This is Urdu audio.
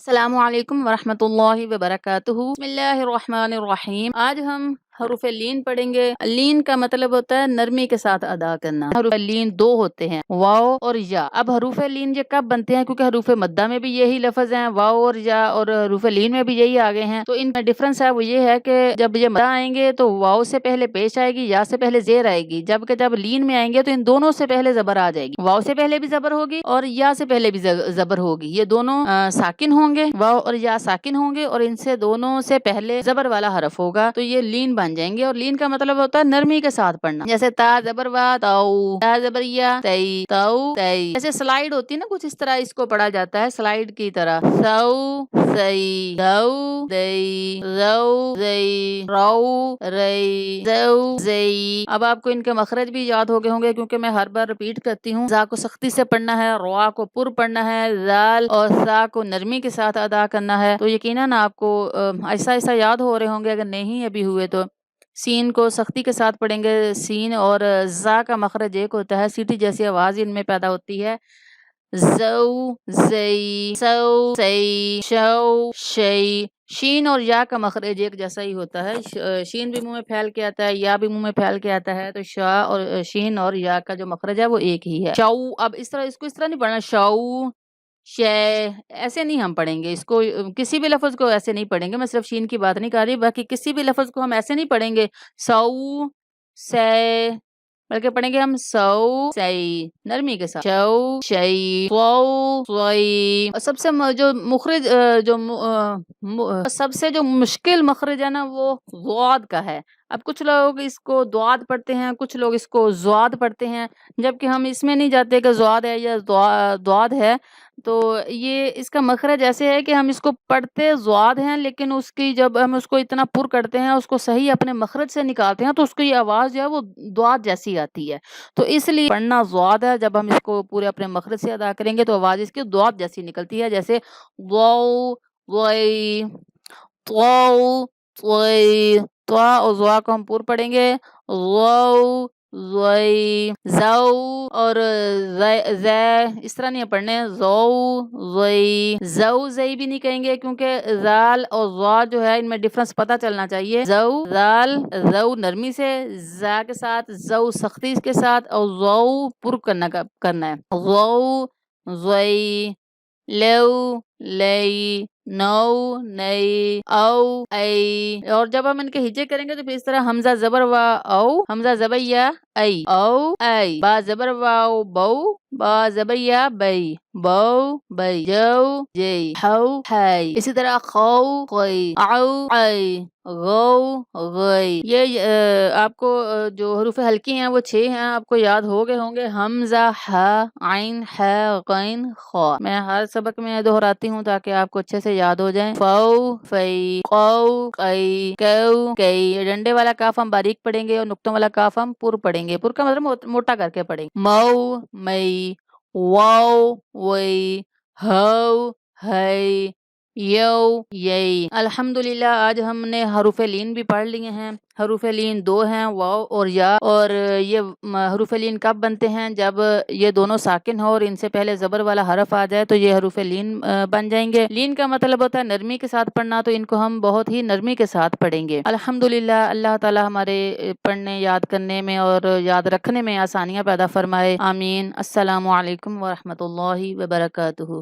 السلام علیکم ورحمۃ اللہ وبرکاتہ۔ بسم اللہ الرحمن الرحیم۔ آج ہم حروف لین پڑھیں گے۔ لین کا مطلب ہوتا ہے نرمی کے ساتھ ادا کرنا۔ حروف لین دو ہوتے ہیں، واو اور یا۔ اب حروف لین یہ کب بنتے ہیں؟ کیونکہ حروف مدہ میں بھی یہی لفظ ہیں، واو اور یا، اور حروف لین میں بھی یہی آگے ہیں۔ تو ان کا ڈفرنس ہے وہ یہ ہے کہ جب یہ مدہ آئیں گے تو واو سے پہلے پیش آئے گی، یا سے پہلے زیر آئے گی، جبکہ جب لین میں آئیں گے تو ان دونوں سے پہلے زبر آ جائے گی۔ واو سے پہلے بھی زبر ہوگی اور یا سے پہلے بھی زبر ہوگی۔ یہ دونوں ساکن ہوں گے، واو اور یا ساکن ہوں گے، اور ان سے دونوں سے پہلے زبر والا حرف ہوگا، تو یہ لین بن جائیں گے۔ اور لین کا مطلب ہوتا ہے نرمی کے ساتھ پڑھنا، جیسے تا زبر وا تاؤ، تا زبر یا تئی، تاؤ تئی۔ جیسے سلائیڈ ہوتی ہے نا، کچھ اس طرح اس کو پڑھا جاتا ہے، سلائیڈ کی طرح۔ سو سی، دو دئی، رو زئی، رو رئی، زو زئی۔ اب آپ کو ان کے مخرج بھی یاد ہو گئے ہوں گے، کیونکہ میں ہر بار ریپیٹ کرتی ہوں۔ زا کو سختی سے پڑھنا ہے، روا کو پر پڑھنا ہے، زال اور سا کو نرمی کے ساتھ ادا کرنا ہے۔ تو یقیناً آپ کو ایسا ایسا یاد ہو رہے ہوں گے، اگر نہیں ابھی ہوئے تو۔ سین کو سختی کے ساتھ پڑھیں گے، سین اور زا کا مخرج ایک ہوتا ہے، سیٹی جیسی آواز ان میں پیدا ہوتی ہے۔ زو زئی، سو سی، شو شئی۔ شین اور یا کا مخرج ایک جیسا ہی ہوتا ہے، شین بھی منہ میں پھیل کے آتا ہے، یا بھی منہ میں پھیل کے آتا ہے، تو شا اور شین اور یا کا جو مخرج ہے وہ ایک ہی ہے۔ شو، اب اس طرح اس کو اس طرح نہیں پڑھنا، شو شے، ایسے نہیں ہم پڑھیں گے اس کو، کسی بھی لفظ کو ایسے نہیں پڑھیں گے۔ میں صرف شین کی بات نہیں کر رہی، باقی کسی بھی لفظ کو ہم ایسے نہیں پڑھیں گے سو سے، بلکہ پڑھیں گے ہم سو سی، نرمی کے ساتھ، شو شئی، سو سوئی۔ اور سب سے جو مخرج سب سے جو مشکل مخرج ہے نا، وہ ضاد کا ہے۔ اب کچھ لوگ اس کو دعاد پڑھتے ہیں، کچھ لوگ اس کو زواد پڑھتے ہیں، جبکہ ہم اس میں نہیں جاتے کہ زواد ہے یا دعاد ہے۔ تو یہ اس کا مخرج ایسے ہے کہ ہم اس کو پڑھتے زواد ہیں، لیکن اس کی جب ہم اس کو اتنا پر کرتے ہیں، اس کو صحیح اپنے مخرج سے نکالتے ہیں، تو اس کی آواز جو ہے وہ دعاد جیسی آتی ہے۔ تو اس لیے پڑھنا زواد ہے، جب ہم اس کو پورے اپنے مخرج سے ادا کریں گے تو آواز اس کی دعاد جیسی نکلتی ہے، جیسے واو وئی، تو وئی۔ تو اور زوا کو ہم پور پڑھیں گے، واو زوئی، زو اور زے، اس طرح نہیں پڑھنے، زو زئی، زو زئی بھی نہیں کہیں گے، کیونکہ زال اور زوا جو ہے ان میں ڈفرنس پتہ چلنا چاہیے۔ زو زال، زو نرمی سے، زا کے ساتھ، زو سختی کے ساتھ، اور زو پر کرنا ہے۔ زو زوئی، لو لئی، نو نئی، او ای۔ اور جب ہم ان کے ہجے کریں گے تو پھر اس طرح حمزہ زبر وا او، حمزہ زبر یا ای، او ای، با زبر واو بو، با زبر یا بئی، بو بئی، جو جئی، ہو ہئی۔ اسی طرح خو خوئی، او ای، غو غئی۔ یہ آپ کو جو حروف ہلکی ہیں وہ 6 ہیں، آپ کو یاد ہو گئے ہوں گے، حمزہ، ح، عین، ح، غین، خا۔ میں ہر سبق میں دہراتی ہوں تاکہ آپ کو اچھے سے یاد ہو جائیں۔ فو فئی، قو قئی، کو کئی۔ ڈنڈے والا کاف ہم باریک پڑھیں گے اور نقطوں والا کاف ہم پر پڑھیں گے، پر کا مطلب موٹا کر کے پڑھیں گے۔ مو مئی، واو وئی، ہو ہئی، یو یئی۔ الحمدللہ آج ہم نے حروف لین بھی پڑھ لیے ہیں۔ حروف لین 2 ہیں، واو اور یا، اور یہ حروف لین کب بنتے ہیں؟ جب یہ دونوں ساکن ہو اور ان سے پہلے زبر والا حرف آ جائے تو یہ حروف لین بن جائیں گے۔ لین کا مطلب ہوتا ہے نرمی کے ساتھ پڑھنا، تو ان کو ہم بہت ہی نرمی کے ساتھ پڑھیں گے۔ الحمدللہ اللہ تعالی ہمارے پڑھنے، یاد کرنے میں اور یاد رکھنے میں آسانیاں پیدا فرمائے، آمین۔ السلام علیکم ورحمۃ اللہ وبرکاتہ۔